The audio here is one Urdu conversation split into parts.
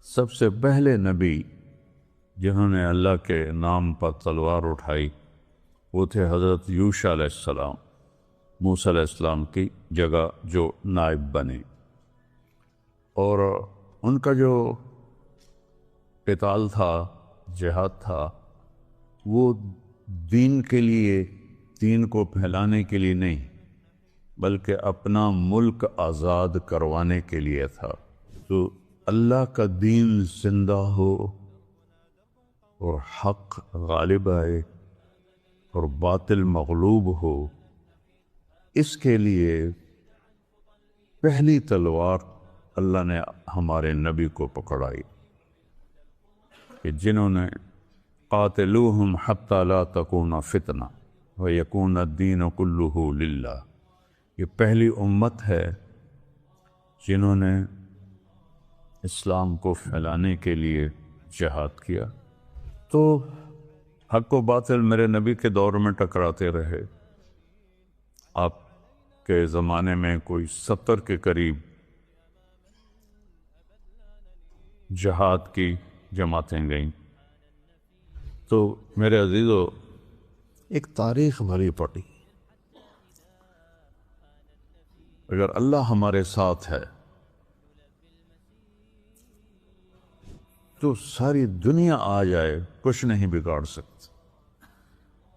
سب سے پہلے نبی جنہوں نے اللہ کے نام پر تلوار اٹھائی وہ تھے حضرت یوشع علیہ السلام، موسیٰ علیہ السلام کی جگہ جو نائب بنے، اور ان کا جو قتال تھا، جہاد تھا، وہ دین کے لیے، دین کو پھیلانے کے لیے نہیں بلکہ اپنا ملک آزاد کروانے کے لیے تھا۔ تو اللہ کا دین زندہ ہو اور حق غالب آئے اور باطل مغلوب ہو، اس کے لیے پہلی تلوار اللہ نے ہمارے نبی کو پکڑائی کہ جنہوں نے قاتلوہم حتی لا تکون فتنہ ویکون الدین کلہ للہ، یہ پہلی امت ہے جنہوں نے اسلام کو پھیلانے کے لیے جہاد کیا۔ تو حق و باطل میرے نبی کے دور میں ٹکراتے رہے۔ آپ کے زمانے میں کوئی 70 کے قریب جہاد کی جماعتیں گئیں۔ تو میرے عزیزو، ایک تاریخ بھری پڑی، اگر اللہ ہمارے ساتھ ہے تو ساری دنیا آ جائے کچھ نہیں بگاڑ سکتا۔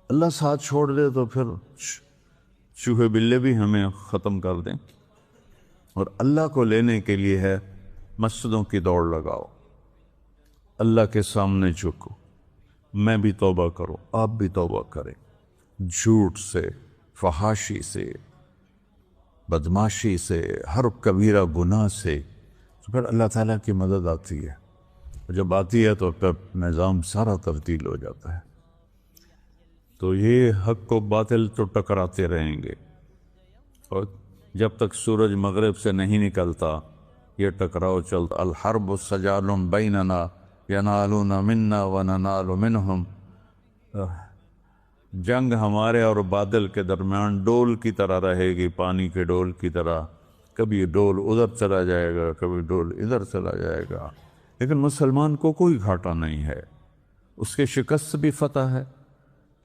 اللہ ساتھ چھوڑ دے تو پھر چوہے بلے بھی ہمیں ختم کر دیں۔ اور اللہ کو لینے کے لیے ہے مسجدوں کی دوڑ لگاؤ، اللہ کے سامنے جھکو، میں بھی توبہ کروں، آپ بھی توبہ کریں، جھوٹ سے، فحاشی سے، بدماشی سے، ہر کبیرہ گناہ سے، تو پھر اللہ تعالیٰ کی مدد آتی ہے۔ جب آتی ہے تو پھر نظام سارا تبدیل ہو جاتا ہے۔ تو یہ حق و باطل تو ٹکراتے رہیں گے، اور جب تک سورج مغرب سے نہیں نکلتا یہ ٹکراؤ چلتا۔ الحرب سجال بیننا ینالون منا وننال منہم، جنگ ہمارے اور بادل کے درمیان ڈول کی طرح رہے گی، پانی کے ڈول کی طرح، کبھی ڈول ادھر چلا جائے گا، کبھی ڈول ادھر چلا جائے گا، لیکن مسلمان کو کوئی گھاٹا نہیں ہے۔ اس کے شکست بھی فتح ہے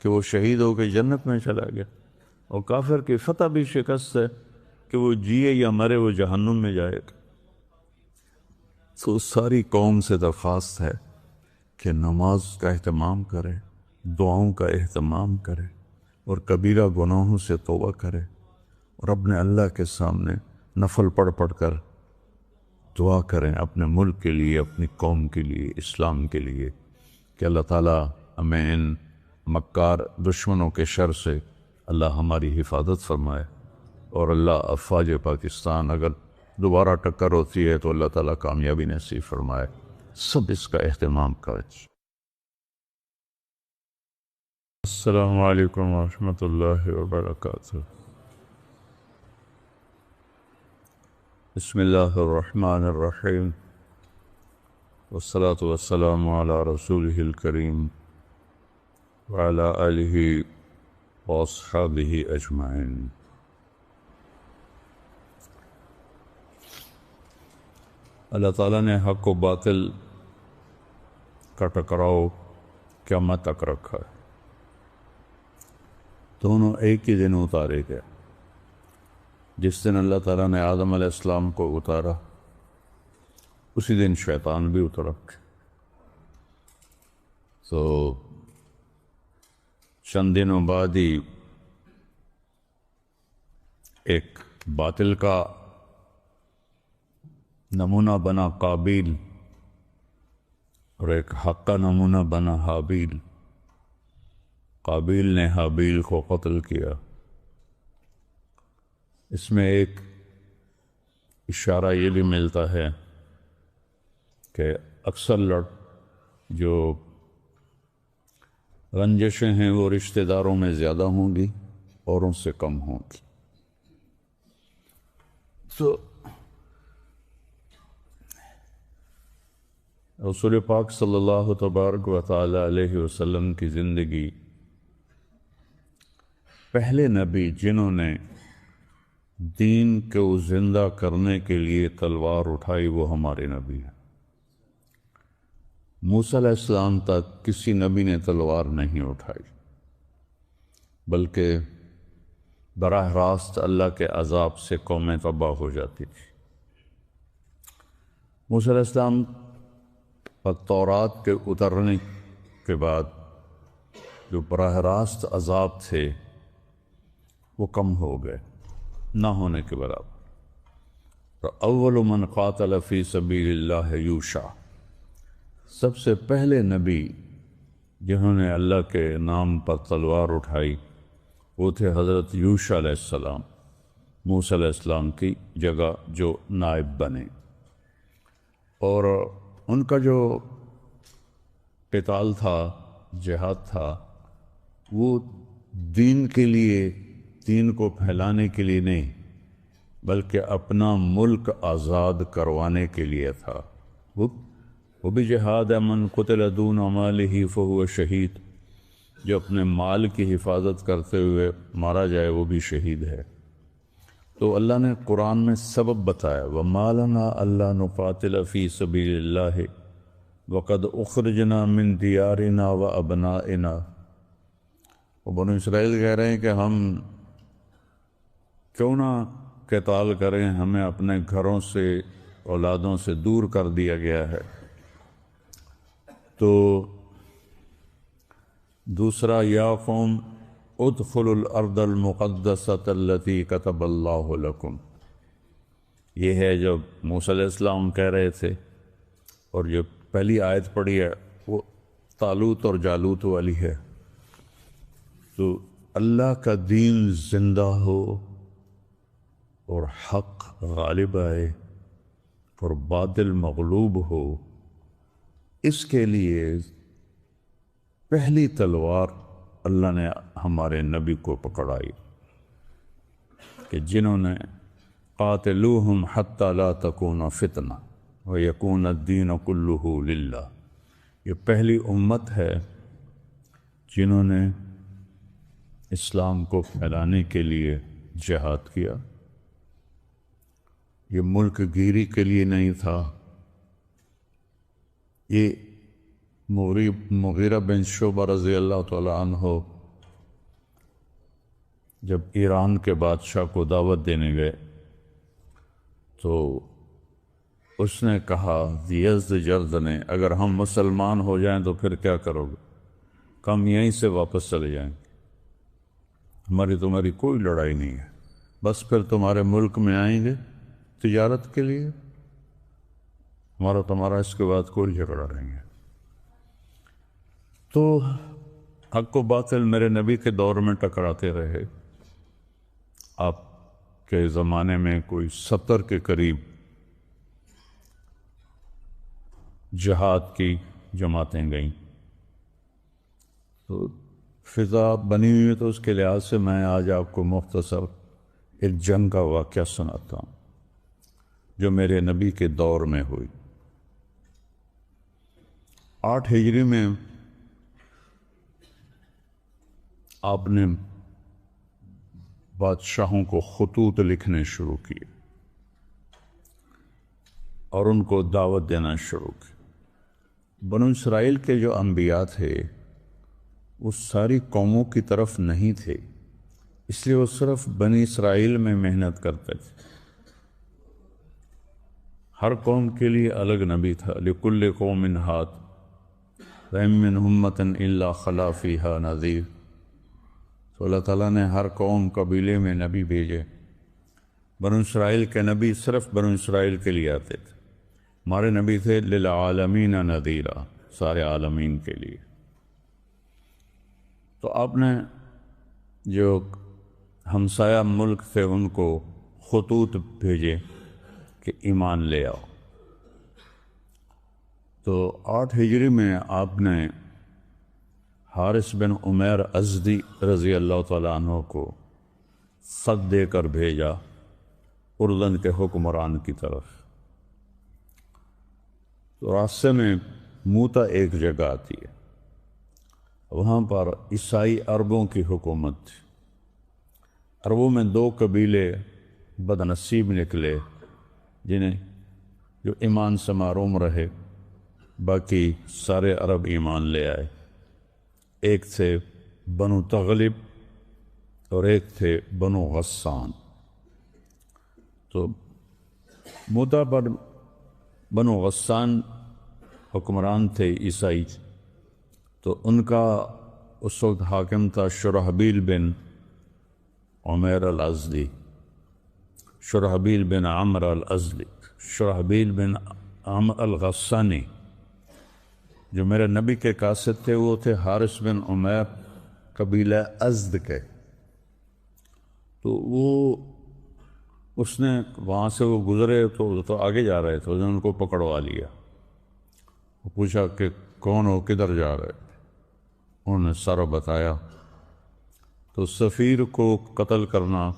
کہ وہ شہید ہو کے جنت میں چلا گیا، اور کافر کی فتح بھی شکست ہے کہ وہ جیے یا مرے وہ جہنم میں جائے گا۔ تو ساری قوم سے درخواست ہے کہ نماز کا اہتمام کرے، دعاؤں کا اہتمام کرے، اور کبیرہ گناہوں سے توبہ کرے، اور اپنے اللہ کے سامنے نفل پڑھ پڑھ کر دعا کریں اپنے ملک کے لیے، اپنی قوم کے لیے، اسلام کے لیے، کہ اللہ تعالیٰ ہمیں ان مکار دشمنوں کے شر سے اللہ ہماری حفاظت فرمائے، اور اللہ افواج پاکستان اگر دوبارہ ٹکر ہوتی ہے تو اللہ تعالیٰ کامیابی نصیب فرمائے۔ سب اس کا اہتمام کریں۔ السلام علیکم ورحمۃ اللہ وبرکاتہ۔ بسم اللہ الرحمن الرحیم، والصلاة والسلام علی رسولہ الکریم وعلی آلہ واصحابہ اجمعین۔ اللہ تعالیٰ نے حق و باطل کا ٹکراؤ قیامت تک رکھا ہے، دونوں ایک ہی دن اتارے گئے۔ جس دن اللہ تعالیٰ نے آدم علیہ السلام کو اتارا اسی دن شیطان بھی اترا۔ تو چند دنوں بعد ہی ایک باطل کا نمونہ بنا قابیل، اور ایک حق کا نمونہ بنا حابیل۔ قابیل نے حابیل کو قتل کیا۔ اس میں ایک اشارہ یہ بھی ملتا ہے کہ اکثر جو رنجشیں ہیں وہ رشتہ داروں میں زیادہ ہوں گی، اوروں سے کم ہوں گی۔ تو رسول پاک صلی اللہ تبارک و تعالی علیہ وسلم کی زندگی، پہلے نبی جنہوں نے دین کو زندہ کرنے کے لیے تلوار اٹھائی وہ ہمارے نبی ہیں۔ موسیٰ علیہ السلام تک کسی نبی نے تلوار نہیں اٹھائی، بلکہ براہ راست اللہ کے عذاب سے قومیں تباہ ہو جاتی تھی۔ موسیٰ علیہ السلام پر تورات کے اترنے کے بعد جو براہ راست عذاب تھے وہ کم ہو گئے، نہ ہونے کے برابر۔ اول من قاتل فی سبیل اللہ یوشع، سب سے پہلے نبی جنہوں نے اللہ کے نام پر تلوار اٹھائی وہ تھے حضرت یوشع علیہ السلام، موسیٰ علیہ السلام کی جگہ جو نائب بنے۔ اور ان کا جو قتال تھا، جہاد تھا، وہ دین کے لیے، دین کو پھیلانے کے لیے نہیں، بلکہ اپنا ملک آزاد کروانے کے لیے تھا۔ وہ بھی جہاد ہے، من قتل دون مالہ فہو شہید، جو اپنے مال کی حفاظت کرتے ہوئے مارا جائے وہ بھی شہید ہے۔ تو اللہ نے قرآن میں سبب بتایا، وَمَا لَنَا أَلَّا نُقَاتِلَ فِي سَبِيلِ اللَّهِ وَقَدْ أُخْرِجْنَا مِن دِيَارِنَا وَأَبْنَائِنَا۔ وہ بنو اسرائیل کہہ رہے ہیں کہ ہم کیوں نہ قتال کریں، ہمیں اپنے گھروں سے، اولادوں سے دور کر دیا گیا ہے۔ تو دوسرا، یا قوم ادخلوا الارض المقدسۃ التی کتب اللہ لکم، یہ ہے جو موسیٰ علیہ السلام کہہ رہے تھے۔ اور جو پہلی آیت پڑھی ہے وہ طالوت اور جالوت والی ہے۔ تو اللہ کا دین زندہ ہو اور حق غالب آئے اور باطل مغلوب ہو، اس کے لیے پہلی تلوار اللہ نے ہمارے نبی کو پکڑائی کہ جنہوں نے قاتلوہم حتی لا تکون فتنہ ویکون الدین کلہ للہ، یہ پہلی امت ہے جنہوں نے اسلام کو پھیلانے کے لیے جہاد کیا۔ یہ ملک گیری کے لیے نہیں تھا۔ یہ مغیرہ بن شعبہ رضی اللہ تعالیٰ عنہ جب ایران کے بادشاہ کو دعوت دینے گئے تو اس نے کہا، یزدجرد نے، اگر ہم مسلمان ہو جائیں تو پھر کیا کرو گے؟ ہم یہیں سے واپس چلے جائیں گے، ہماری تمہاری کوئی لڑائی نہیں ہے، بس پھر تمہارے ملک میں آئیں گے تجارت کے لیے، ہمارا تمہارا اس کے بعد کوئی جھگڑا نہیں ہے۔ تو حق و باطل میرے نبی کے دور میں ٹکراتے رہے۔ آپ کے زمانے میں کوئی 70 کے قریب جہاد کی جماعتیں گئیں۔ تو فضا بنی ہوئی ہے، تو اس کے لحاظ سے میں آج آپ کو مختصر ایک جنگ کا واقعہ سناتا ہوں جو میرے نبی کے دور میں ہوئی۔ 8 ہجری میں آپ نے بادشاہوں کو خطوط لکھنے شروع کیے اور ان کو دعوت دینا شروع کی۔ بنو اسرائیل کے جو انبیاء تھے وہ ساری قوموں کی طرف نہیں تھے، اس لیے وہ صرف بنی اسرائیل میں محنت کرتے تھے۔ ہر قوم کے لیے الگ نبی تھا، لِكُلِّ قَوْمٍ هَادٍ وَإِن مِّنْ أُمَّةٍ إِلَّا خَلَا فِيهَا نَذِيرٌ۔ تو اللہ تعالیٰ نے ہر قوم قبیلے میں نبی بھیجے۔ بنو اسرائیل کے نبی صرف بنو اسرائیل کے لیے آتے تھے، ہمارے نبی تھے للعالمین نذیرا، سارے عالمین کے لیے۔ تو آپ نے جو ہمسایہ ملک تھے ان کو خطوط بھیجے کہ ایمان لے آؤ۔ تو 8 ہجری میں آپ نے حارث بن عمیر ازدی رضی اللہ تعالیٰ عنہ کو خط دے کر بھیجا اردن کے حکمران کی طرف۔ تو راستے میں موتا ایک جگہ آتی ہے، وہاں پر عیسائی عربوں کی حکومت تھی۔ عربوں میں 2 قبیلے بد نصیب نکلے جنہیں جو ایمان سے محروم رہے، باقی سارے عرب ایمان لے آئے. ایک تھے بنو تغلب اور ایک تھے بنو غسان. تو موتا پر بنو غسان حکمران تھے عیسائی، تو ان کا اس وقت حاکم تھا شرحبیل بن عمیر الازدی، شرحبیل بن عمر الازدی، شرحبیل بن عمر الغسانی. جو میرے نبی کے قاصد تھے وہ تھے حارث بن عمیر قبیلہ ازد کے. تو وہ اس نے وہاں سے وہ گزرے تو آگے جا رہے تھے، ان کو پکڑوا لیا. وہ پوچھا کہ کون ہو، کدھر جا رہے؟ انہوں نے سارا بتایا. تو سفیر کو قتل کرنا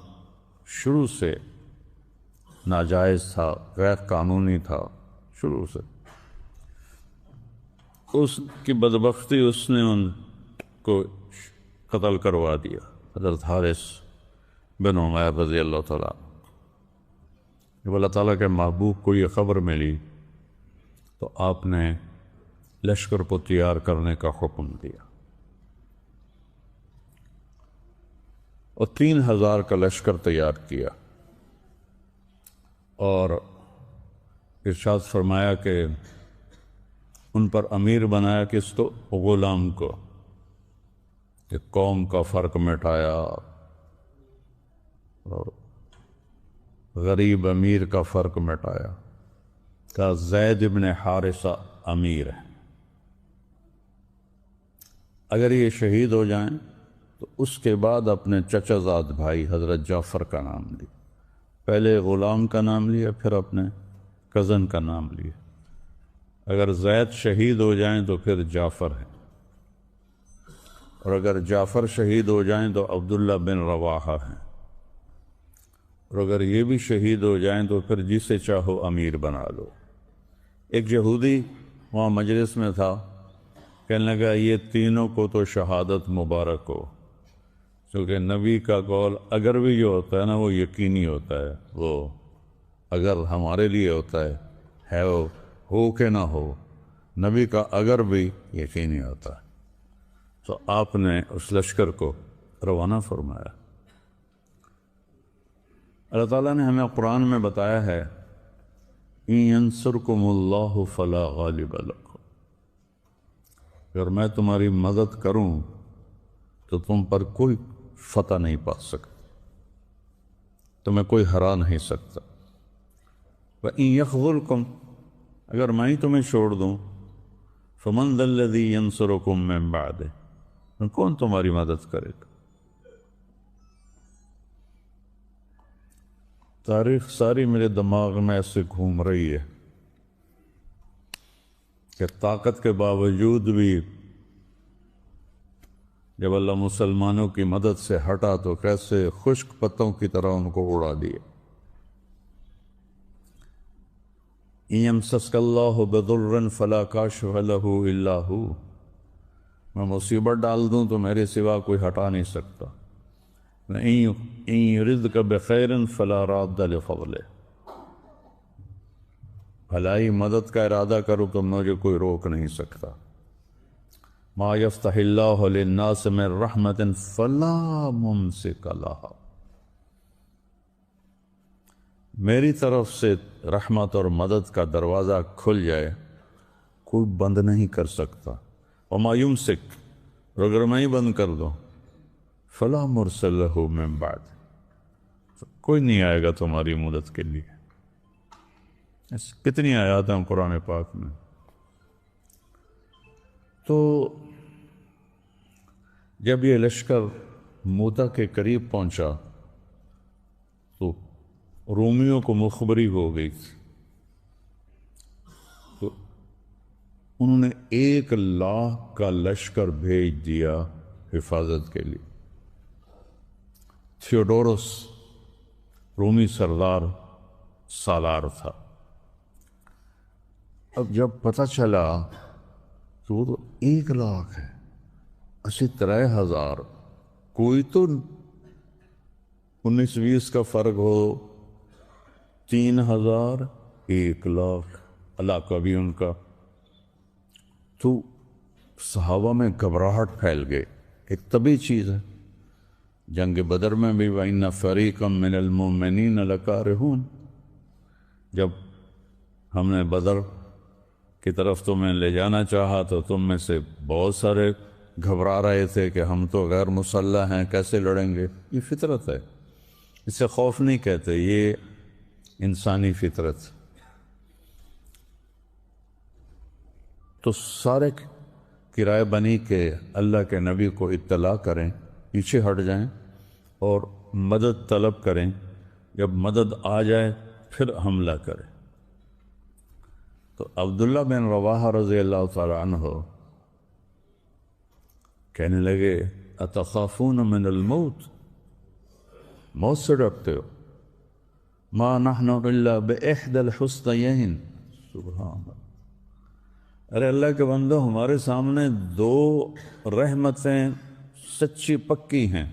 شروع سے ناجائز تھا، غیر قانونی تھا شروع سے. اس کی بدبختی اس نے ان کو قتل کروا دیا، حضرت حارث بن عمیر رضی اللہ تعالیٰ. جب اللہ تعالیٰ کے محبوب کو یہ خبر ملی تو آپ نے لشکر کو تیار کرنے کا حکم دیا، اور 3000 کا لشکر تیار کیا، اور ارشاد فرمایا کہ ان پر امیر بنایا کس کو؟ غلام کو. کہ قوم کا فرق مٹایا اور غریب امیر کا فرق مٹایا. کہ زید ابن حارثہ امیر ہے، اگر یہ شہید ہو جائیں تو اس کے بعد اپنے چچا زاد بھائی حضرت جعفر کا نام لیا. پہلے غلام کا نام لیا، پھر اپنے کزن کا نام لیا. اگر زید شہید ہو جائیں تو پھر جعفر ہے، اور اگر جعفر شہید ہو جائیں تو عبداللہ بن رواحہ ہیں، اور اگر یہ بھی شہید ہو جائیں تو پھر جسے چاہو امیر بنا لو. ایک یہودی وہاں مجلس میں تھا، کہنے لگا یہ تینوں کو تو شہادت مبارک ہو، کیونکہ نبی کا قول اگر بھی جو ہوتا ہے نا وہ یقینی ہوتا ہے. وہ اگر ہمارے لیے ہوتا ہے وہ ہو کہ نہ ہو، نبی کا اگر بھی یقینی ہوتا ہے. تو آپ نے اس لشکر کو روانہ فرمایا. اللہ تعالیٰ نے ہمیں قرآن میں بتایا ہے اِن يَنْصُرْكُمُ اللَّهُ فَلَا غَالِبَ لَكُمْ، اگر میں تمہاری مدد کروں تو تم پر کوئی فتح نہیں پا سکتا، تمہیں کوئی ہرا نہیں سکتا. وَإِن يَخْذُلْكُمْ، اگر میں ہی تمہیں چھوڑ دوں، فَمَنْ ذَا الَّذِي يَنْصُرُكُمْ مِنْ بَعْدِهِ، کون تمہاری مدد کرے گا؟ تاریخ ساری میرے دماغ میں ایسے گھوم رہی ہے کہ طاقت کے باوجود بھی جب اللہ مسلمانوں کی مدد سے ہٹا تو کیسے خشک پتوں کی طرح ان کو اڑا دیا. إِن يَمْسَسْكَ اللَّهُ بِضُرٍّ فَلَا كَاشِفَ لَهُ إِلَّا هُوَ، میں مصیبت ڈال دوں تو میرے سوا کوئی ہٹا نہیں سکتا. إِن يُرِدْكَ بِخَيْرٍ فَلَا رَادَّ لِفَضْلِهِ، بھلائی مدد کا ارادہ کرو تو مجھے کوئی روک نہیں سکتا. مَا يَفْتَحِ اللَّهُ لِلنَّاسِ مِن رَحْمَةٍ فَلَا مُمْسِكَ لَهَا، میری طرف سے رحمت اور مدد کا دروازہ کھل جائے کوئی بند نہیں کر سکتا. وَمَا يُمْسِكْ، اور اگر میں ہی بند کر دوں، فَلَا مُرْسِلَ لَهُ مِن بَعْدِ، کوئی نہیں آئے گا تمہاری مدد کے لیے. کتنی آیات ہیں قرآن پاک میں. تو جب یہ لشکر موتا کے قریب پہنچا تو رومیوں کو مخبری ہو گئی تھی، تو انہوں نے 1,00,000 کا لشکر بھیج دیا حفاظت کے لیے. تھیوڈورس رومی سردار سالار تھا. اب جب پتہ چلا تو وہ تو 1,00,000 ہے، 3,000 کوئی تو 19-20 کا فرق ہو، 3,000 1,00,000 علاقہ بھی ان کا. تو صحابہ میں گھبراہٹ پھیل گئی. ایک طبی چیز ہے. جنگ بدر میں بھی وَإِنَّ فَرِيقًا مِّنَ الْمُؤْمِنِينَ لَكَارِهُونَ، جب ہم نے بدر کی طرف تمہیں لے جانا چاہا تو تم میں سے بہت سارے گھبرا رہے تھے کہ ہم تو غیر مسلح ہیں، کیسے لڑیں گے. یہ فطرت ہے، اسے خوف نہیں کہتے، یہ انسانی فطرت. تو سارے کرائے بنی کہ اللہ کے نبی کو اطلاع کریں، پیچھے ہٹ جائیں اور مدد طلب کریں. جب مدد آ جائے پھر حملہ کریں. تو عبداللہ بن رواحہ رضی اللہ تعالی عنہ کہنے لگے اتخافون من الموت، موت سے ڈرتے ہو؟ ما نحن الا باحدى الحسنيين. سبحان اللہ. ارے اللہ کے بندو، ہمارے سامنے دو رحمتیں سچی پکی ہیں،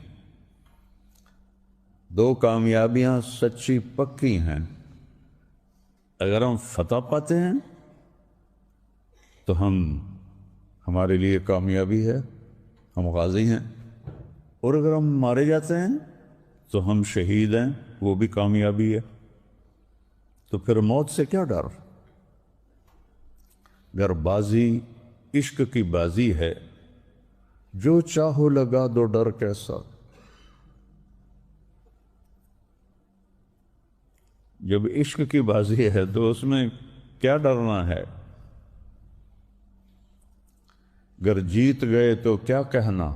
دو کامیابیاں سچی پکی ہیں. اگر ہم فتح پاتے ہیں تو ہمارے لیے کامیابی ہے، ہم غازی ہیں. اور اگر ہم مارے جاتے ہیں تو ہم شہید ہیں، وہ بھی کامیابی ہے. تو پھر موت سے کیا ڈر؟ اگر بازی عشق کی بازی ہے، جو چاہو لگا دو، ڈر کیسا؟ جب عشق کی بازی ہے تو اس میں کیا ڈرنا ہے؟ اگر جیت گئے تو کیا کہنا،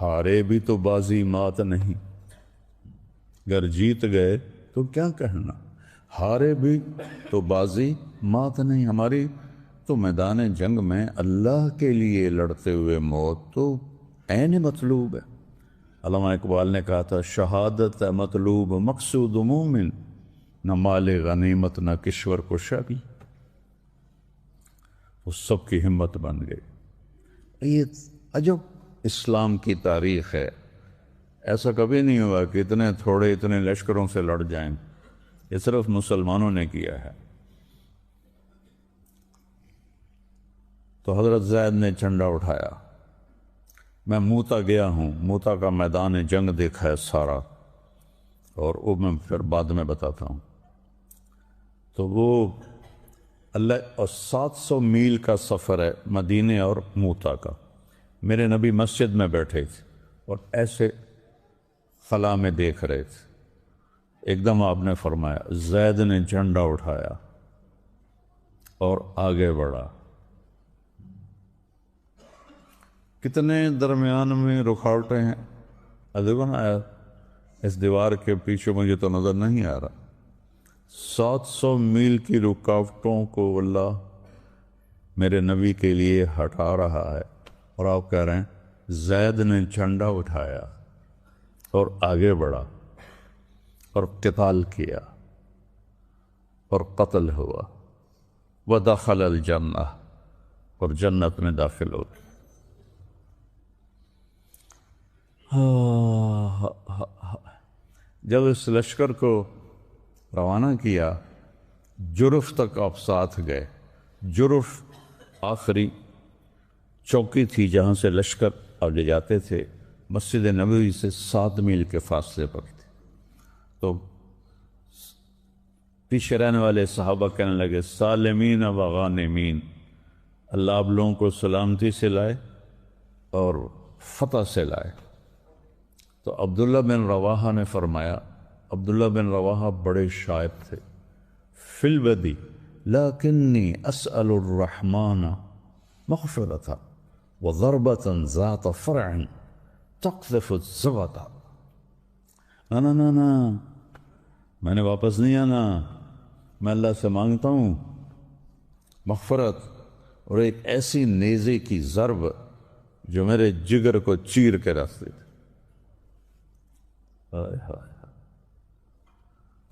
ہارے بھی تو بازی مات نہیں. اگر جیت گئے تو کیا کہنا، ہارے بھی تو بازی مات نہیں. ہماری تو میدان جنگ میں اللہ کے لیے لڑتے ہوئے موت تو عین مطلوب ہے. علامہ اقبال نے کہا تھا شہادت مطلوب مقصود مومن، نہ مال غنیمت نہ کشور کو شبی. وہ سب کی ہمت بن گئی. یہ عجب اسلام کی تاریخ ہے. ایسا کبھی نہیں ہوا کہ اتنے لشکروں سے لڑ جائیں. یہ صرف مسلمانوں نے کیا ہے. تو حضرت زید نے جھنڈا اٹھایا. میں موتا گیا ہوں، موتا کا میدان جنگ دیکھا ہے سارا، اور وہ میں پھر بعد میں بتاتا ہوں. تو وہ اللہ، اور 700 میل کا سفر ہے مدینے اور موتا کا. میرے نبی مسجد میں بیٹھے تھے اور ایسے خلا میں دیکھ رہے تھے. ایک دم آپ نے فرمایا، زید نے جھنڈا اٹھایا اور آگے بڑھا. کتنے درمیان میں رکاوٹیں ہیں. ادھر آیا اس دیوار کے پیچھے، مجھے تو نظر نہیں آ رہا. 700 میل کی رکاوٹوں کو اللہ میرے نبی کے لیے ہٹا رہا ہے. اور آپ کہہ رہے ہیں زید نے جھنڈا اٹھایا اور آگے بڑھا اور قتال کیا اور قتل ہوا. ودخل الجنہ، اور جنت میں داخل ہو گیا. جب اس لشکر کو روانہ کیا، جرف تک آپ ساتھ گئے. جرف آخری چوکی تھی جہاں سے لشکر آپ لے جاتے تھے. مسجد نبوی سے 7 میل کے فاصلے پر تھے. تو پیچھے رہنے والے صحابہ کہنے لگے سالمین و غانمین، اللہ آپ لوگوں کو سلامتی سے لائے اور فتح سے لائے. تو عبداللہ بن رواحہ نے فرمایا، عبداللہ بن رواحہ بڑے شاعر تھے. فی البدی لیکنی اسأل الرحمن مغفرتا وضربتا ذات فرع تقذف الزبتا. نا میں نے واپس نہیں آنا، میں اللہ سے مانگتا ہوں مغفرت اور ایک ایسی نیزے کی ضرب جو میرے جگر کو چیر کے رکھ دے.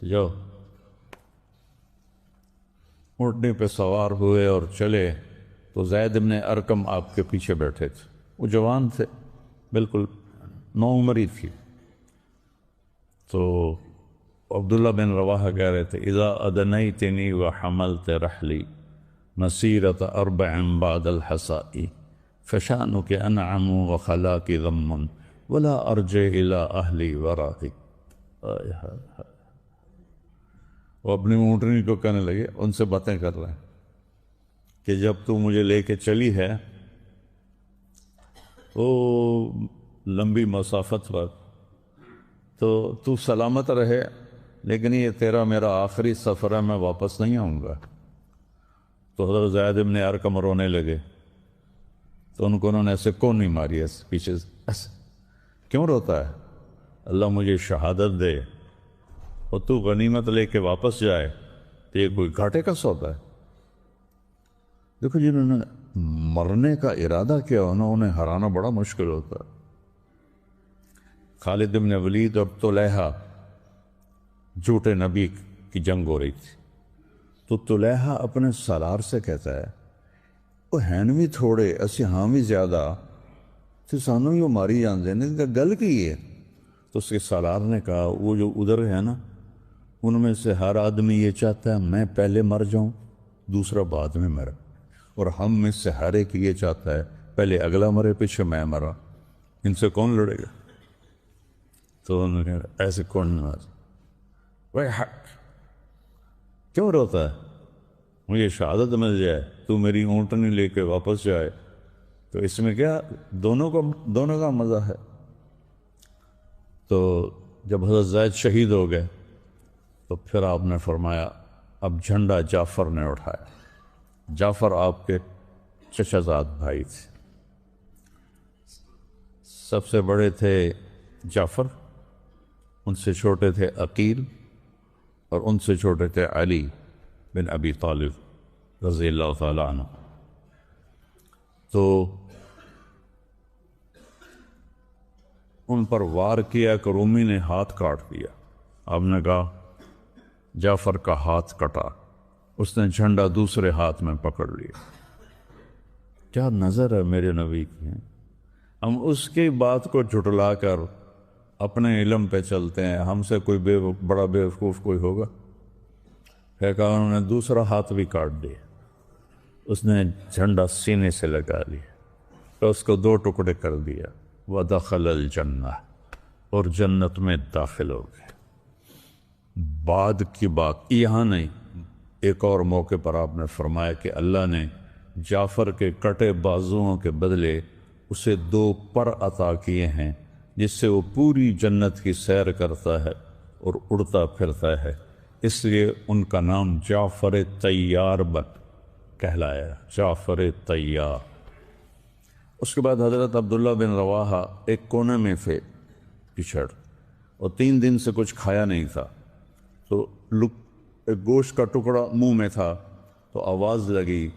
تو جو اونٹنے پہ سوار ہوئے اور چلے تو زید بن ارقم آپ کے پیچھے بیٹھے تھے. وہ جوان تھے، بالکل نوعمری تھی. تو عبداللہ بن رواحہ کہہ رہے تھے اذا ادنیتنی وحملت رحلی مسیرت اربع بعد الحساء فشانک انعم وخلاک ضم ولا ارجع الى اہلی ورائی. وہ اپنی اونٹنی کو کہنے لگے، ان سے باتیں کر رہے ہیں کہ جب تو مجھے لے کے چلی ہے وہ لمبی مسافت پر، تو سلامت رہے، لیکن یہ تیرا میرا آخری سفر ہے، میں واپس نہیں آؤں گا. تو حضرت زید ابن ارقم رونے لگے. تو ان کو انہوں نے ایسے کون نہیں ماری ایسے پیچھے ایسے کیوں روتا ہے؟ اللہ مجھے شہادت دے اور تو غنیمت لے کے واپس جائے تو یہ کوئی گھاٹے کا سودا ہے؟ دیکھو جنہوں نے مرنے کا ارادہ کیا انہیں ہرانا بڑا مشکل ہوتا ہے. خالد بن ولید اور طلیحہ، جھوٹے نبی کی جنگ ہو رہی تھی، تو طلیحہ اپنے سالار سے کہتا ہے وہ ہیں بھی تھوڑے اسی ہاں بھی زیادہ تو سانوں ہی وہ ماری جاندے نے گل کی ہے. تو اس کے سالار نے کہا وہ جو ادھر ہے نا ان میں سے ہر آدمی یہ چاہتا ہے میں پہلے مر جاؤں دوسرا بعد میں مرا، اور ہم میں سے ہر ایک یہ چاہتا ہے پہلے اگلا مرے پیچھے میں مرا، ان سے کون لڑے گا؟ تو انہوں نے کہا ایسے کون نماز وہ حق کیوں روتا ہے؟ مجھے شہادت مل جائے، تو میری اونٹنی لے کے واپس جائے تو اس میں کیا دونوں کا مزہ ہے. تو جب حضرت زید شہید ہو گئے تو پھر آپ نے فرمایا اب جھنڈا جعفر نے اٹھایا. جعفر آپ کے چچا زاد بھائی تھے، سب سے بڑے تھے جعفر، ان سے چھوٹے تھے عقیل، اور ان سے چھوٹے تھے علی بن ابی طالب رضی اللہ تعالیٰ عنہ. تو ان پر وار کیا کہ رومی نے ہاتھ کاٹ دیا. آپ نے کہا جعفر کا ہاتھ کٹا، اس نے جھنڈا دوسرے ہاتھ میں پکڑ لیا. کیا نظر ہے میرے نبی کی. ہم اس کی بات کو جھٹلا کر اپنے علم پہ چلتے ہیں. ہم سے کوئی بڑا بیوقوف کوئی ہوگا؟ پھر کہا انہوں نے دوسرا ہاتھ بھی کاٹ دیا. اس نے جھنڈا سینے سے لگا لیا تو اس کو دو ٹکڑے کر دیا. وَدَخَلَ الْجَنَّةِ، اور جنت میں داخل ہو گئے. بعد کی بات یہاں نہیں، ایک اور موقع پر آپ نے فرمایا کہ اللہ نے جعفر کے کٹے بازوؤں کے بدلے اسے 2 پر عطا کیے ہیں جس سے وہ پوری جنت کی سیر کرتا ہے اور اڑتا پھرتا ہے. اس لیے ان کا نام جعفر طیار کہلایا، جعفر طیار. اس کے بعد حضرت عبداللہ بن رواحہ ایک کونے میں تھے پچھڑ، اور 3 دن سے کچھ کھایا نہیں تھا. تو ایک گوشت کا ٹکڑا منہ میں تھا تو آواز لگی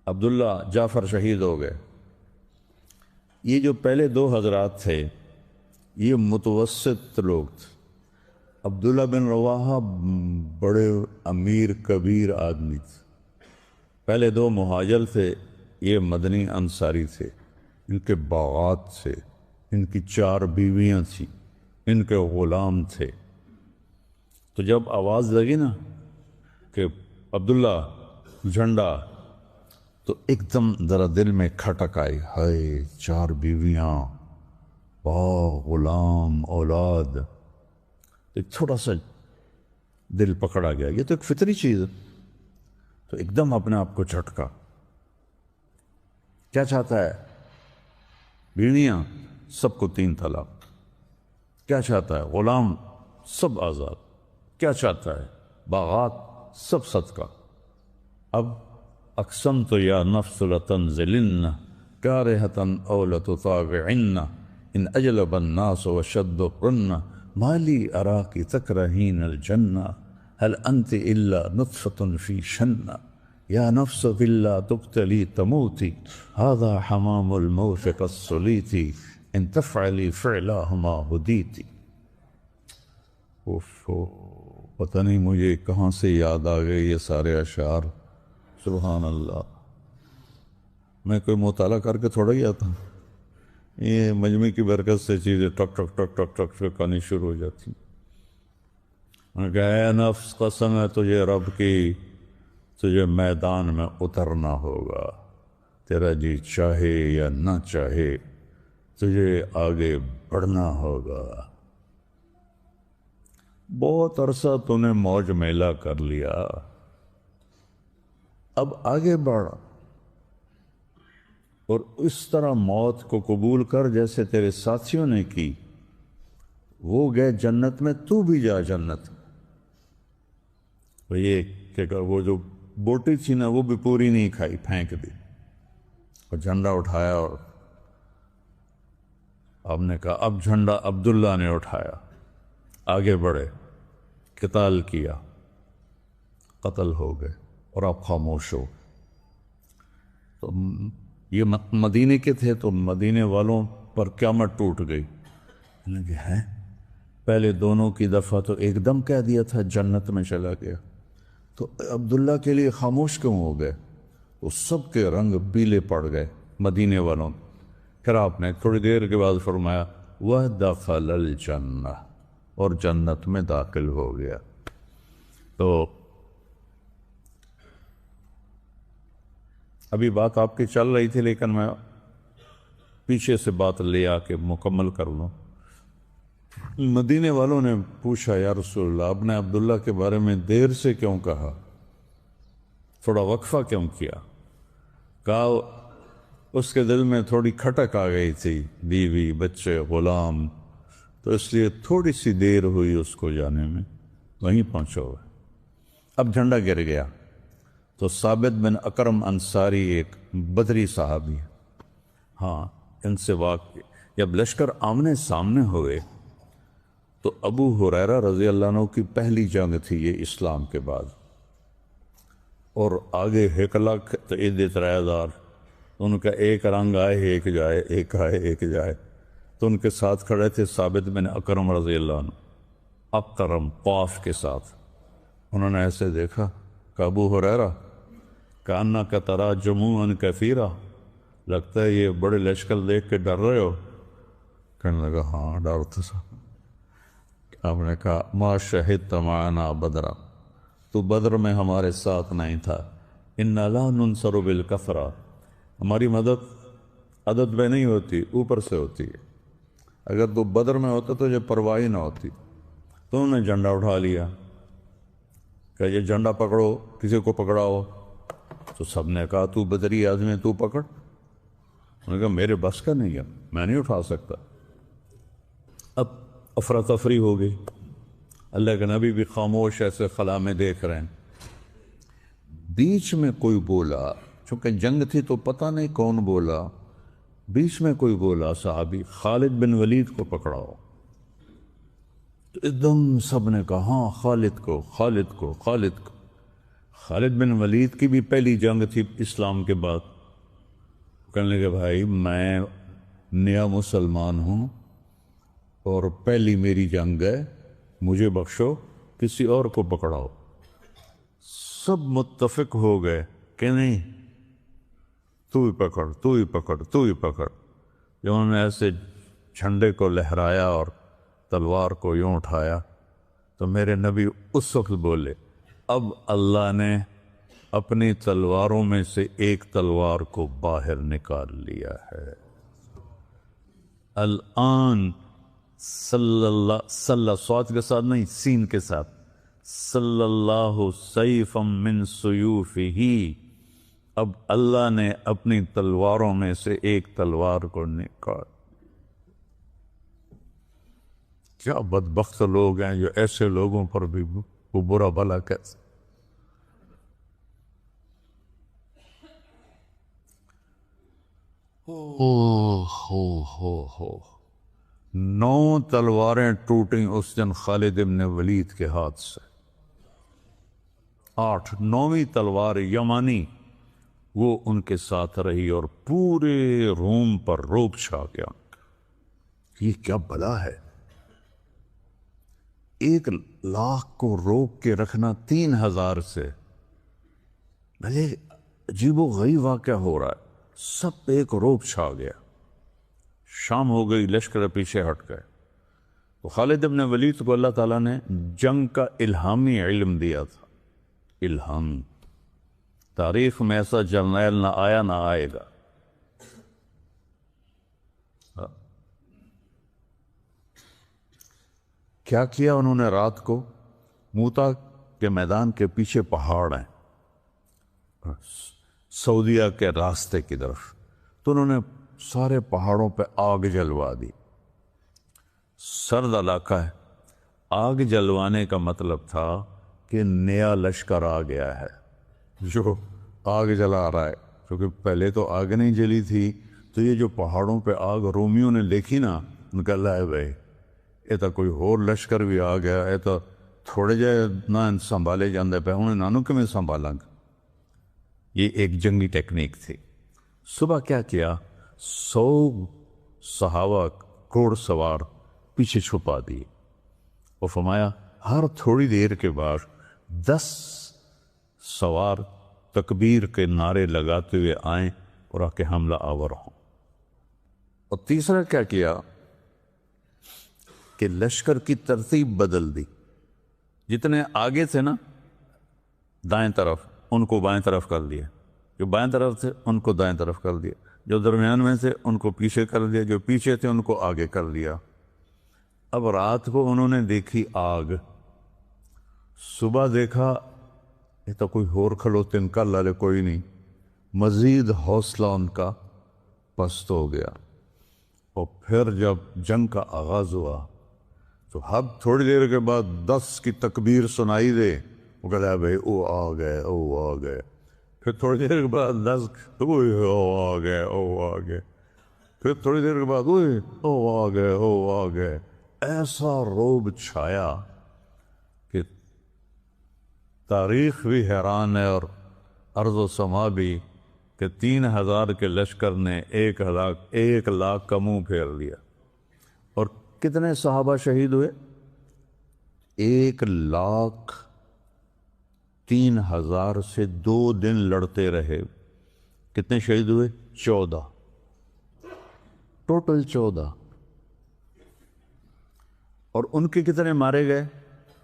عبداللہ جعفر شہید ہو گئے. یہ جو پہلے 2 حضرات تھے یہ متوسط لوگ تھے. عبداللہ بن رواحہ بڑے امیر کبیر آدمی تھے. پہلے 2 مہاجر تھے، یہ مدنی انصاری تھے. ان کے باغات تھے، ان کی 4 بیویاں تھیں، ان کے غلام تھے. تو جب آواز لگی نا کہ عبداللہ جھنڈا، تو ایک دم ذرا دل میں کھٹک آئی، ہائے 4 بیویاں، باغ، غلام، اولاد. ایک تھوڑا سا دل پکڑا گیا، یہ تو ایک فطری چیز ہے. تو ایک دم اپنے آپ کو جھٹکا. کیا چاہتا ہے؟ بیویاں سب کو 3 طلاق. کیا چاہتا ہے؟ غلام سب آزاد. کیا چاہتا ہے؟ باغات سب صدقہ. اب اقسمت یا نفس لتنزلن کارہتن او لتطاوعن ان اجلب الناس وشد الرن ما لی اراکی تکرہین الجنہ هل انت الا نطفة فی شنہ یا نفس باللہ تبتلی تموتی هذا حمام الموت قصلیتی ان تفعلی فعلاہما ہدیتی. پتہ نہیں مجھے کہاں سے یاد آ گئے یہ سارے اشعار. سبحان اللہ. میں کوئی مطالعہ کر کے تھوڑا ہی آتا ہوں، یہ مجمع کی برکت سے چیزیں ٹک ٹک ٹک ٹک ٹک ٹک آنی شروع ہو جاتی. میں کہا اے نفس قسم ہے تجھے رب کی، تجھے میدان میں اترنا ہوگا، تیرا جی چاہے یا نہ چاہے تجھے آگے بڑھنا ہوگا۔ بہت عرصہ تو نے موج میلہ کر لیا، اب آگے بڑھ اور اس طرح موت کو قبول کر جیسے تیرے ساتھیوں نے کی۔ وہ گئے جنت میں، تو بھی جا جنت۔ وہ یہ کہ وہ جو بوٹی تھی نا وہ بھی پوری نہیں کھائی، پھینک دی، اور جھنڈا اٹھایا، اور آپ نے کہا اب جھنڈا عبداللہ نے اٹھایا، آگے بڑھے، قتال کیا، قتل ہو گئے، اور آپ خاموش ہو۔ تو یہ مدینے کے تھے، تو مدینے والوں پر قیامت ٹوٹ گئی۔ کہ ہے پہلے دونوں کی دفعہ تو ایک دم کہہ دیا تھا جنت میں چلا گیا، تو عبداللہ کے لیے خاموش کیوں ہو گئے؟ وہ سب کے رنگ بیلے پڑ گئے مدینے والوں۔ پھر آپ نے تھوڑی دیر کے بعد فرمایا وَدَخَلَ الْجَنَّةَ، اور جنت میں داخل ہو گیا۔ تو ابھی بات آپ کی چل رہی تھی، لیکن میں پیچھے سے بات لے آ کے مکمل کر لوں۔ مدینے والوں نے پوچھا یا رسول اللہ، آپ نے عبداللہ کے بارے میں دیر سے کیوں کہا، تھوڑا وقفہ کیوں کیا؟ کہا اس کے دل میں تھوڑی کھٹک آ گئی تھی، بیوی، بچے، غلام، تو اس لیے تھوڑی سی دیر ہوئی اس کو جانے میں، وہیں پہنچا ہوا۔ اب جھنڈا گر گیا تو ثابت بن اکرم انصاری ایک بدری صحابی ہے، ہاں ان سے واقع، جب لشکر آمنے سامنے ہوئے تو ابو ہریرہ رضی اللہ عنہ کی پہلی جنگ تھی یہ اسلام کے بعد، اور آگے ہکلک تو عدت رائدار، ان کا ایک رنگ آئے ایک جائے، ایک آئے ایک جائے، تو ان کے ساتھ کھڑے تھے ثابت بن اکرم رضی اللہ عنہ، اکرم قاف کے ساتھ۔ انہوں نے ایسے دیکھا کہ ابو ہریرہ کأنک تری جموعا کثیرا، لگتا ہے یہ بڑے لشکر دیکھ کے ڈر رہے ہو؟ کہنے لگا ہاں ڈر تو سا۔ آپ نے کہا ما شہدت معنا بدرا، تو بدر میں ہمارے ساتھ نہیں تھا، انا لا ننصر بالکثرہ، ہماری مدد عدد میں نہیں ہوتی، اوپر سے ہوتی ہے، اگر تو بدر میں ہوتا تو یہ پرواہ نہ ہوتی۔ تو انہوں نے جھنڈا اٹھا لیا کہ یہ جھنڈا پکڑو، کسی کو پکڑاؤ، تو سب نے کہا تو بدری آدمی تو پکڑ۔ انہوں نے کہا میرے بس کا نہیں ہے، میں نہیں اٹھا سکتا۔ اب افراتفری ہو گئی، اللہ کے نبی بھی خاموش ایسے خلا میں دیکھ رہے ہیں۔ بیچ میں کوئی بولا، چونکہ جنگ تھی تو پتہ نہیں کون بولا، بیچ میں کوئی بولا صحابی خالد بن ولید کو پکڑاؤ، تو ایک دم سب نے کہا ہاں خالد کو، خالد کو، خالد کو۔ خالد بن ولید کی بھی پہلی جنگ تھی اسلام کے بعد۔ کہنے لگے بھائی میں نیا مسلمان ہوں اور پہلی میری جنگ ہے، مجھے بخشو، کسی اور کو پکڑاؤ۔ سب متفق ہو گئے کہ نہیں تو ہی پکڑ، تو ہی پکڑ، تو ہی پکڑ۔ جب انہوں نے ایسے جھنڈے کو لہرایا اور تلوار کو یوں اٹھایا تو میرے نبی اس وقت بولے اب اللہ نے اپنی تلواروں میں سے ایک تلوار کو باہر نکال لیا ہے۔ الآن صلی اللہ صوت کے ساتھ نہیں، سین کے ساتھ، صلی اللہ سیفا من سیوفہ، اب اللہ نے اپنی تلواروں میں سے ایک تلوار کو نکال۔ کیا بدبخت لوگ ہیں جو ایسے لوگوں پر بھی وہ برا بھلا کیسے۔ ہو 9 تلواریں ٹوٹیں اس دن خالد بن ولید کے ہاتھ سے، 9ویں تلوار یمانی وہ ان کے ساتھ رہی اور پورے روم پر رعب چھا گیا۔ یہ کیا بلا ہے، 1,00,000 کو روک کے رکھنا 3,000 سے، بھلے عجیب و غریب واقعہ ہو رہا ہے، سب پہ ایک رعب چھا گیا۔ شام ہو گئی، لشکر پیچھے ہٹ گئے، تو خالد بن ولید کو اللہ تعالیٰ نے جنگ کا الہامی علم دیا تھا، الہامی۔ تاریخ میں ایسا جرنیل نہ آیا نہ آئے گا۔ کیا کیا انہوں نے رات کو؟ موتا کے میدان کے پیچھے پہاڑ ہیں سعودیہ کے راستے کی طرف، تو انہوں نے سارے پہاڑوں پہ آگ جلوا دی۔ سرد علاقہ ہے، آگ جلوانے کا مطلب تھا کہ نیا لشکر آ گیا ہے جو آگ جلا رہا ہے، کیونکہ پہلے تو آگ نہیں جلی تھی۔ تو یہ جو پہاڑوں پہ آگ رومیوں نے دیکھی نا، ان کا اللہ ہے بھائی یہ تو کوئی اور لشکر بھی آ گیا، یہ تو تھوڑے جائے نہ سنبھالے جاندے پہ انہیں نانوں کے میں سنبھالاں گا۔ یہ ایک جنگی ٹیکنیک تھی۔ صبح کیا کیا؟ 100 صحابہ گھوڑ سوار پیچھے چھپا دیے اور فرمایا ہر تھوڑی دیر کے بعد 10 سوار تکبیر کے نعرے لگاتے ہوئے آئیں اور آ کے حملہ آور ہوں۔ اور تیسرا کیا کیا کہ لشکر کی ترتیب بدل دی۔ جتنے آگے تھے نا دائیں طرف، ان کو بائیں طرف کر دیا، جو بائیں طرف تھے ان کو دائیں طرف کر دیا، جو درمیان میں تھے ان کو پیچھے کر دیا، جو پیچھے تھے ان کو آگے کر دیا۔ اب رات کو انہوں نے دیکھی آگ، صبح دیکھا یہ تو کوئی اور کھلوتے ان کا لالے کوئی نہیں، مزید حوصلہ ان کا پست ہو گیا۔ اور پھر جب جنگ کا آغاز ہوا تو اب تھوڑی دیر کے بعد 10 کی تکبیر سنائی دے، وہ کہتا ہے بھائی او آ گئے او آ گئے۔ پھر تھوڑی دیر کے بعد 10 او آ گئے او آ گئے۔ پھر تھوڑی دیر کے بعد او آ گئے او آ گئے۔ ایسا روب چھایا کہ تاریخ بھی حیران ہے اور ارض و سما بھی کہ 3000 کے لشکر نے 1 لاکھ کا منہ پھیر لیا۔ اور کتنے صحابہ شہید ہوئے؟ 1,03,000 سے 2 دن لڑتے رہے۔ کتنے شہید ہوئے؟ 14، ٹوٹل 14۔ اور ان کے کتنے مارے گئے؟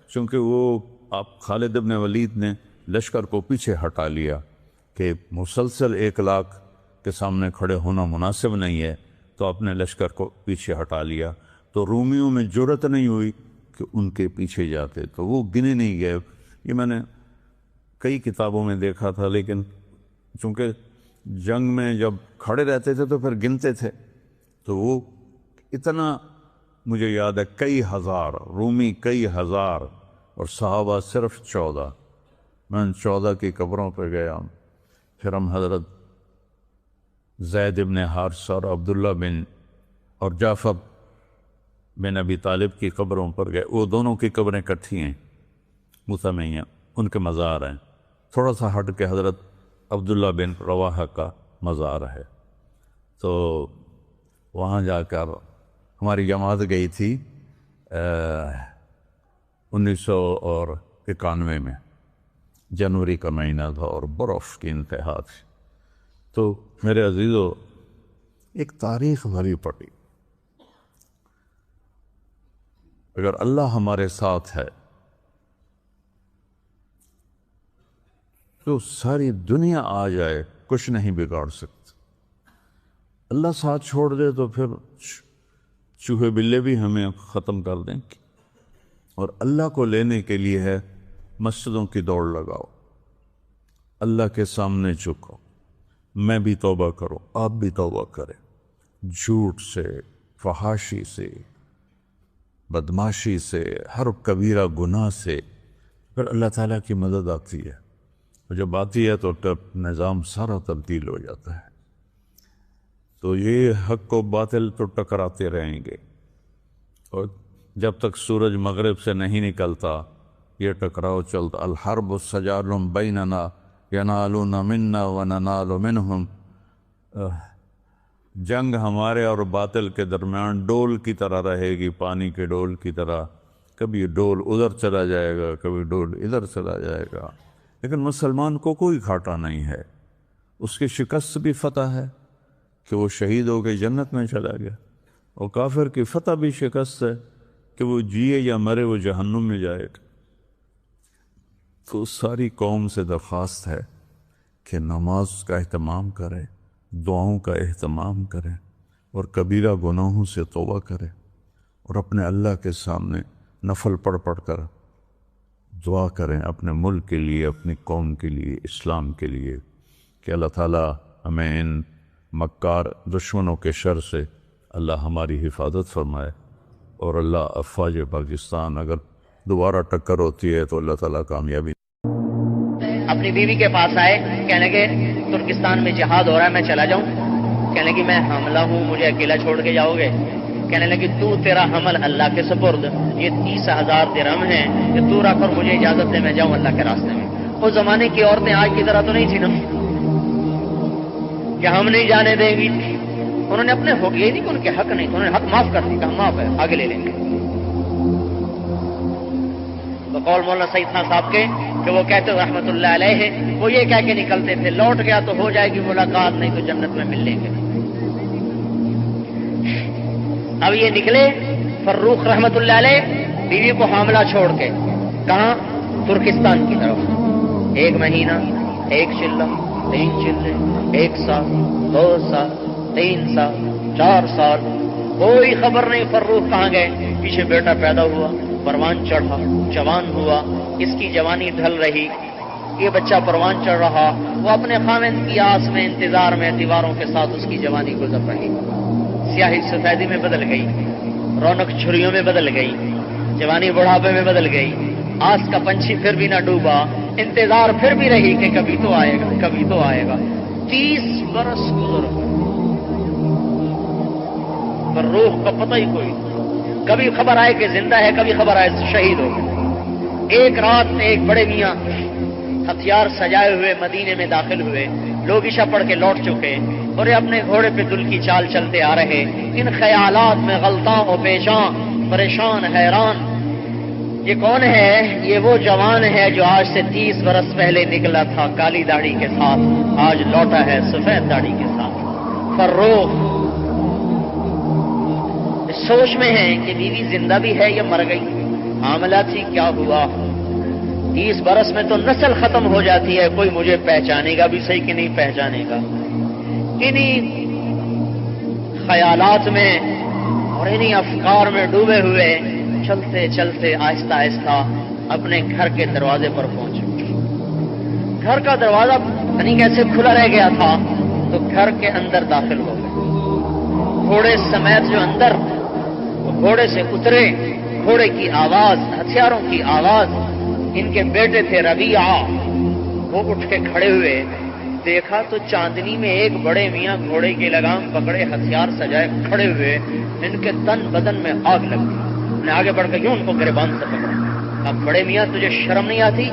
چونکہ وہ آپ خالد ابن ولید نے لشکر کو پیچھے ہٹا لیا کہ مسلسل 1 لاکھ کے سامنے کھڑے ہونا مناسب نہیں ہے، تو اپنے لشکر کو پیچھے ہٹا لیا۔ تو رومیوں میں جرت نہیں ہوئی کہ ان کے پیچھے جاتے، تو وہ گنے نہیں گئے۔ یہ میں نے کئی کتابوں میں دیکھا تھا، لیکن چونکہ جنگ میں جب کھڑے رہتے تھے تو پھر گنتے تھے، تو وہ اتنا مجھے یاد ہے کئی ہزار، رومی کئی ہزار اور صحابہ صرف 14۔ میں ان 14 کی قبروں پہ گیا۔ پھر ہم حضرت زید بن حارثہ اور عبداللہ بن اور جعفر بن ابی طالب کی قبروں پر گئے۔ وہ دونوں کی قبریں کٹھی ہیں، متمیاں، ان کے مزار ہیں۔ تھوڑا سا ہٹ کے حضرت عبداللہ بن رواحہ کا مزار ہے۔ تو وہاں جا کر ہماری جماعت گئی تھی 1991 میں، جنوری کا مہینہ تھا اور برف کی انتہا تھی۔ تو میرے عزیزو ایک تاریخ بھری پڑی۔ اگر اللہ ہمارے ساتھ ہے تو ساری دنیا آ جائے کچھ نہیں بگاڑ سکتا۔ اللہ ساتھ چھوڑ دے تو پھر چوہے بلے بھی ہمیں ختم کر دیں گے۔ اور اللہ کو لینے کے لیے ہے مسجدوں کی دوڑ لگاؤ، اللہ کے سامنے جھکو، میں بھی توبہ کروں، آپ بھی توبہ کریں، جھوٹ سے، فحاشی سے، بدماشی سے، ہر کبیرہ گناہ سے، پھر اللہ تعالیٰ کی مدد آتی ہے۔ اور جب آتی ہے تو نظام سارا تبدیل ہو جاتا ہے۔ تو یہ حق و باطل تو ٹکراتے رہیں گے، اور جب تک سورج مغرب سے نہیں نکلتا یہ ٹکراؤ چلتا۔ الحرب سجال بیننا ینالون منا وننال منہم۔ جنگ ہمارے اور باطل کے درمیان ڈول کی طرح رہے گی، پانی کے ڈول کی طرح۔ کبھی ڈول ادھر چلا جائے گا، کبھی ڈول ادھر چلا جائے گا، لیکن مسلمان کو کوئی گھاٹا نہیں ہے۔ اس کی شکست بھی فتح ہے کہ وہ شہید ہو کے جنت میں چلا گیا، اور کافر کی فتح بھی شکست ہے کہ وہ جیے یا مرے وہ جہنم میں جائے گا۔ تو ساری قوم سے درخواست ہے کہ نماز کا اہتمام کرے، دعاؤں کا اہتمام کرے، اور کبیرہ گناہوں سے توبہ کرے، اور اپنے اللہ کے سامنے نفل پڑھ پڑھ کر دعا کریں اپنے ملک کے لیے، اپنی قوم کے لیے، اسلام کے لیے، کہ اللہ تعالیٰ ہمیں ان مکار دشمنوں کے شر سے اللہ ہماری حفاظت فرمائے، اور اللہ افواج پاکستان اگر دوبارہ ٹکر ہوتی ہے تو اللہ تعالیٰ کامیابی۔ اپنی بیوی کے پاس آئے، کہنے لگے ترکستان میں جہاد ہو رہا ہے، میں چلا جاؤں؟ کہنے لگی میں حاملہ ہوں، مجھے اکیلا چھوڑ کے جاؤ گے؟ کہنے لگی تیرا حمل اللہ کے سپرد، یہ 30,000 درہم ہیں کہ تو رکھ اور مجھے اجازت دے میں جاؤں اللہ کے راستے میں۔ اس زمانے کی عورتیں آج کی طرح تو نہیں تھی نا کہ ہم نہیں جانے دیں گی، انہوں نے اپنے حق، یہ نہیں کہ ان کے حق نہیں، انہوں نے حق معاف کر دی، کہا معاف ہے آگے لے لیں گے۔ تو قول مولانا سعید خان صاحب کے کہ وہ کہتے رحمت اللہ علیہ، وہ یہ کہہ کے نکلتے تھے لوٹ گیا تو ہو جائے گی ملاقات، نہیں تو جنت میں مل لیں گے۔ اب یہ نکلے فروخ رحمت اللہ علیہ بیوی کو حاملہ چھوڑ کے، کہاں؟ ترکستان کی طرف۔ 1 مہینہ، 1 چلہ، 3 چلے، 1 سال، 2 سال، 3 سال، 4 سال، کوئی خبر نہیں فروخ کہاں گئے۔ پیچھے بیٹا پیدا ہوا، پروان چڑھا، جوان ہوا، اس کی جوانی ڈھل رہی، یہ بچہ پروان چڑھ رہا، وہ اپنے خاوند کی آس میں، انتظار میں، دیواروں کے ساتھ اس کی جوانی گزر رہی، سیاہی سفیدی میں بدل گئی، رونق چھریوں میں بدل گئی، جوانی بڑھاپے میں بدل گئی، آس کا پنچھی پھر بھی نہ ڈوبا، انتظار پھر بھی رہی کہ کبھی تو آئے گا، کبھی تو آئے گا۔ 30 برس گزر گئے، پر روح کا پتہ ہی کوئی، کبھی خبر آئے کہ زندہ ہے، کبھی خبر آئے شہید ہو گئے۔ ایک رات میں ایک بڑے میاں ہتھیار سجائے ہوئے مدینے میں داخل ہوئے، لوگ عشاء پڑھ کے لوٹ چکے اور یہ اپنے گھوڑے پہ دل کی چال چلتے آ رہے، ان خیالات میں غلطاں و پیشاں، پریشان حیران۔ یہ کون ہے؟ یہ وہ جوان ہے جو آج سے 30 برس پہلے نکلا تھا کالی داڑھی کے ساتھ، آج لوٹا ہے سفید داڑھی کے ساتھ۔ فروخ سوچ میں ہے کہ بیوی زندہ بھی ہے یا مر گئی، حاملہ تھی کیا ہوا۔ 30 برس میں تو نسل ختم ہو جاتی ہے، کوئی مجھے پہچانے گا بھی صحیح کہ نہیں پہچانے گا۔ انہی خیالات میں اور انہی افکار میں ڈوبے ہوئے چلتے چلتے آہستہ آہستہ اپنے گھر کے دروازے پر پہنچے۔ گھر کا دروازہ نہیں کیسے کھلا رہ گیا تھا تو گھر کے اندر داخل ہو گئے۔ گھوڑے سمیت جو اندر، گھوڑے سے اترے، گھوڑے کی آواز، ہتھیاروں کی آواز، ان کے بیٹے تھے ربیعہ، وہ اٹھ کے کھڑے ہوئے، دیکھا تو چاندنی میں ایک بڑے میاں گھوڑے کی لگام پکڑے، ہتھیار سجائے کھڑے ہوئے، ان کے تن بدن میں آگ لگ گئی۔ نے آگے بڑھ کے یوں ان کو گریبان سے پکڑا۔ اب بڑے میاں تجھے شرم نہیں آتی؟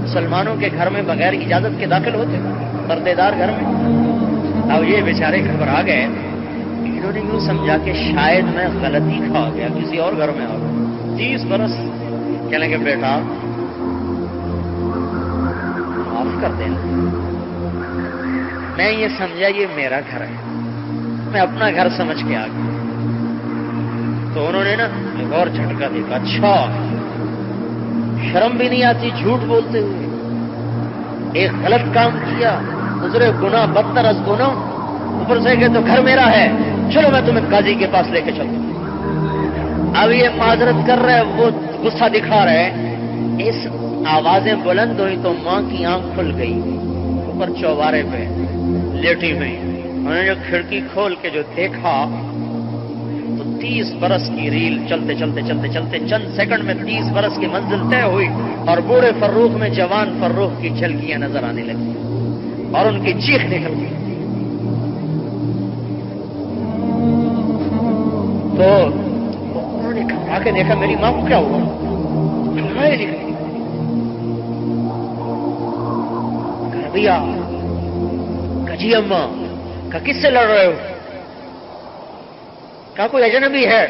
مسلمانوں کے گھر میں بغیر اجازت کے داخل ہوتے، پردے دار گھر میں۔ اب یہ بیچارے گھبرا گئے، انہوں نے یوں سمجھا کہ شاید میں غلطی کھا گیا، کسی اور گھر میں آ گیا۔ 30 برس کہنے لگے بیٹا معاف کر دینا، میں یہ سمجھا یہ میرا گھر ہے، میں اپنا گھر سمجھ کے آ گیا۔ تو انہوں نے نا ایک اور جھٹکا دیکھا، اچھا شرم بھی نہیں آتی جھوٹ بولتے ہوئے، ایک غلط کام کیا، گزرے گناہ بدتر از گناہ، اوپر سے کہ تو گھر میرا ہے، چلو میں تمہیں قاضی کے پاس لے کے چلتا ہوں۔ اب یہ معذرت کر رہے، وہ غصہ دکھا رہے، اس آوازیں بلند ہوئی تو ماں کی آنکھ کھل گئی، اوپر چوبارے پہ لیٹی ہوئی، انہوں نے جو کھڑکی کھول کے جو دیکھا تو 30 برس کی ریل چلتے چلتے چلتے چلتے چند سیکنڈ میں 30 برس کی منزل طے ہوئی، اور بوڑھے فروخ میں جوان فروخ کی جھلکیاں نظر آنے لگی اور ان کی چیخ نکل گئی۔ تو انہوں نے گھبرا کے دیکھا میری ماں کو کیا ہوا، ربیعہ کجی اماں کا کس سے لڑ رہے ہو؟ کہا کوئی اجنبی ہے،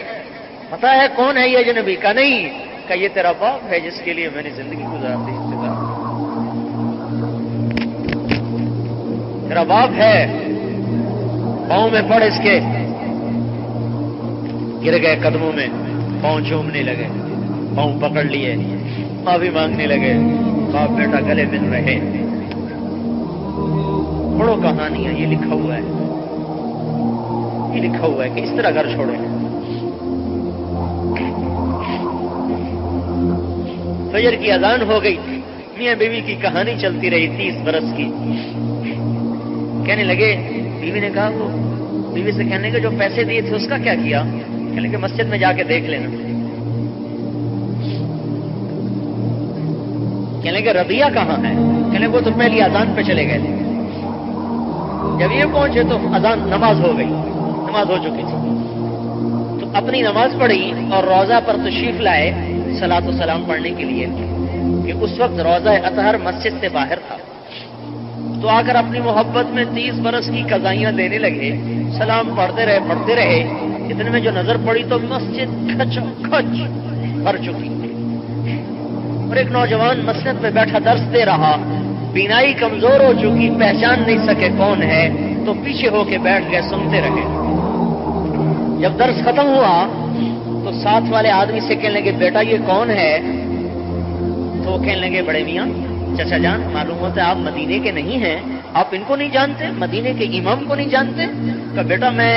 پتا ہے کون ہے یہ اجنبی؟ کا نہیں، کہ یہ تیرا باپ ہے جس کے لیے میں نے زندگی گزار دی، تیرا باپ ہے۔ پاؤں میں پڑ اس کے، گر گئے قدموں میں، پاؤں چومنے لگے، پاؤں پکڑ لیے، معافی مانگنے لگے، باپ بیٹا گلے مل رہے۔ کہانی ہے، یہ لکھا ہوا ہے، یہ لکھا ہوا ہے کہ اس طرح گھر چھوڑے. فجر کی اذان ہو گئی، میاں بیوی کی کہانی چلتی رہی 30 برس کی. کہنے لگے، بیوی نے کہا، وہ بیوی سے کہنے کے جو پیسے دیے تھے اس کا کیا کیا؟ کہنے لگے مسجد میں جا کے دیکھ لینا. کہنے لگے رضیہ کہاں ہے؟ کہنے لگے وہ تو پہلی اذان پہ چلے گئے تھے. جب یہ پہنچے تو اذان نماز ہو گئی، نماز ہو چکی تھی. تو اپنی نماز پڑھی اور روضہ پر تشریف لائے صلاۃ و سلام پڑھنے کے لیے کہ اس وقت روضہ اطہر مسجد سے باہر تھا. تو آ کر اپنی محبت میں 30 برس کی قضائیاں دینے لگے. سلام پڑھتے رہے. اتنے میں جو نظر پڑی تو مسجد کھچ بھر چکی اور ایک نوجوان مسجد پہ بیٹھا درس دے رہا. بینائی کمزور ہو چکی، پہچان نہیں سکے کون ہے، تو پیچھے ہو کے بیٹھ گئے، سنتے رہے. جب درس ختم ہوا تو ساتھ والے آدمی سے کہنے لگے بیٹا یہ کون ہے؟ تو وہ کہنے لگے بڑے میاں چچا جان معلوم ہوتا ہے آپ مدینے کے نہیں ہیں، آپ ان کو نہیں جانتے، مدینے کے امام کو نہیں جانتے؟ کہ بیٹا میں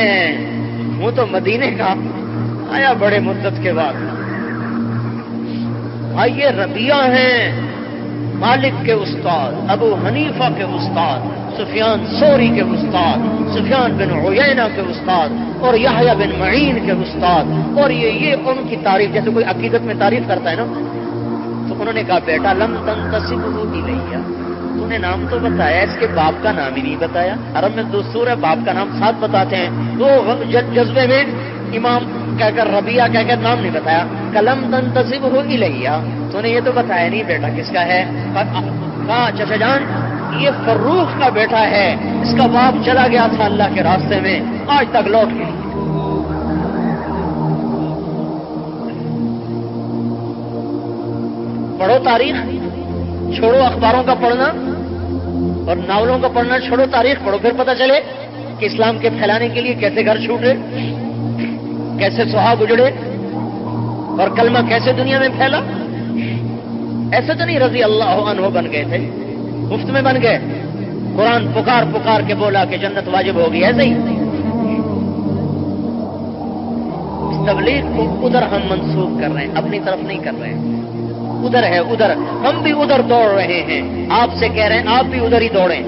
ہوں تو مدینے کا، آیا بڑے مدت کے بعد. آئیے ربیہ ہیں مالک کے استاد، ابو حنیفہ کے استاد، سفیان ثوری کے استاد، سفیان بن عیینہ کے استاد اور یحییٰ بن معین کے استاد. اور یہ ان کی تعریف جیسے کوئی عقیدت میں تعریف کرتا ہے نا. تو انہوں نے کہا بیٹا لم تنتسبہ الیہ، تو نے نام تو بتایا، اس کے باپ کا نام ہی نہیں بتایا. عرب میں دستور ہے باپ کا نام ساتھ بتاتے ہیں. تو جذبے میں امام کہہ کر ربیہ کہہ کر نام نہیں بتایا. کلم تنتسبہ الیہ، تو نے یہ تو بتایا نہیں بیٹا کس کا ہے. کہا چچا جان یہ فروخ کا بیٹا ہے، اس کا باپ چلا گیا تھا اللہ کے راستے میں، آج تک لوٹ کے. پڑھو تاریخ، چھوڑو اخباروں کا پڑھنا اور ناولوں کا پڑھنا، چھوڑو تاریخ پڑھو، پھر پتہ چلے کہ اسلام کے پھیلانے کے لیے کیسے گھر چھوٹے، کیسے سہاگ اجڑے اور کلمہ کیسے دنیا میں پھیلا. ایسے تو نہیں رضی اللہ عنہ بن گئے تھے، مفت میں بن گئے. قرآن پکار کے بولا کہ جنت واجب ہوگی، ایسے ہی. اس تبلیغ کو ادھر ہم منسوخ کر رہے ہیں، اپنی طرف نہیں کر رہے ہیں. ادھر ہے ادھر، ہم بھی ادھر دوڑ رہے ہیں. آپ سے کہہ رہے ہیں آپ بھی ادھر ہی دوڑیں.